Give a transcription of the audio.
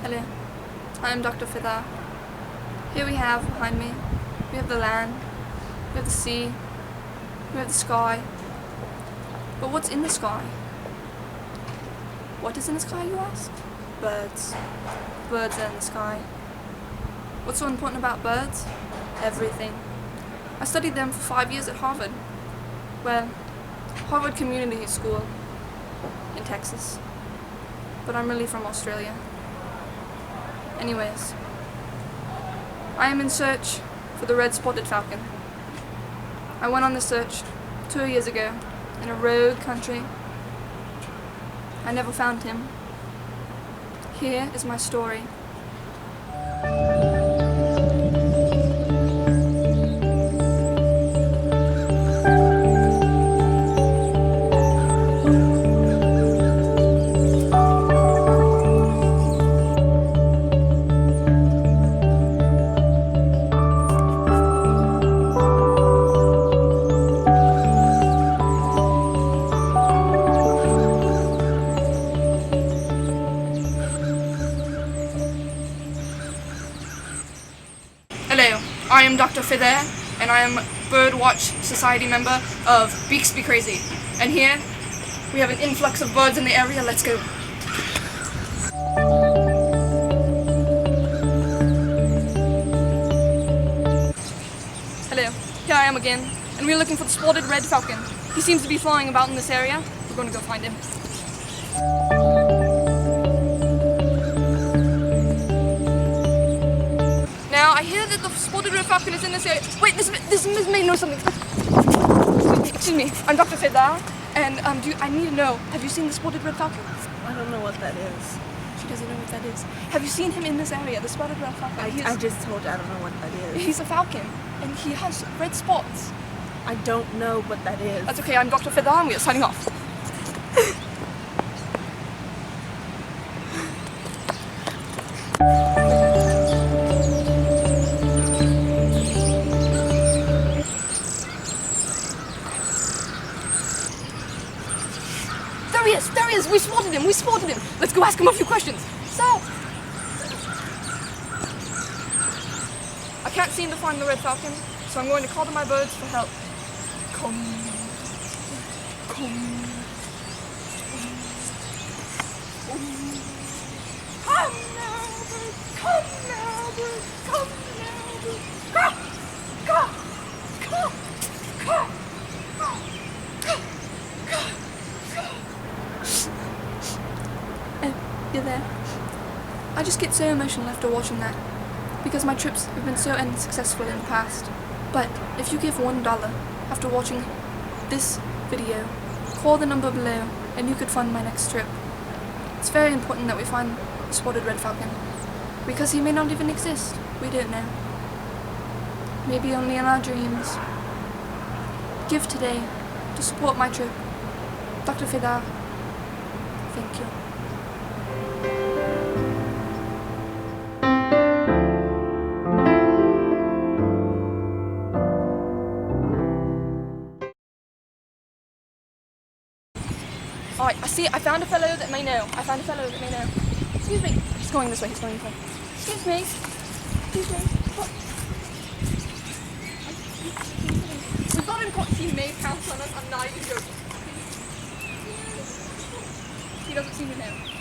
Hello, I am Dr. Fëàthęr. Here we have behind me, we have the land, we have the sea, we have the sky. But what's in the sky? What is in the sky, you ask? Birds. Birds are in the sky. What's so important about birds? Everything. I studied them for 5 years at Harvard. Well, Harvard Community School in Texas. But I'm really from Australia. Anyways, I am in search for the red-spotted falcon. I went on this search 2 years ago in a rogue country. I never found him. Here is my story. Hello, I am Dr. Fëàthęr, and I am Birdwatch Society member of Beaks Be Crazy. And here, we have an influx of birds in the area. Let's go. Hello, here I am again, and we're looking for the spotted red falcon. He seems to be flying about in this area. We're going to go find him. Now, I hear that the spotted red falcon is in this area. Wait, this may know something. Excuse me, I'm Dr. Fëàthęr, and I need to know, have you seen the spotted red falcon? I don't know what that is. She doesn't know what that is. Have you seen him in this area, the spotted red falcon? I just told you I don't know what that is. He's a falcon, and he has red spots. I don't know what that is. That's okay, I'm Dr. Fëàthęr, and we are signing off. There he is, we spotted him. Let's go ask him a few questions. So, I can't seem to find the red falcon, so I'm going to call to my birds for help. Come now, bird, come now, bird, come now, bird. Caw, caw, caw, caw, caw, caw. You're there. I just get so emotional after watching that, because my trips have been so unsuccessful in the past. But if you give $1 after watching this video, call the number below and you could fund my next trip. It's very important that we find the spotted red falcon, because he may not even exist. We don't know. Maybe only in our dreams. Give today to support my trip. Dr. Fëàthęr, thank you. Alright, I found a fellow that may know. Excuse me. He's going this way, Excuse me. What? We've got him caught. He may pounce on us. I'm not even joking. He doesn't seem to know.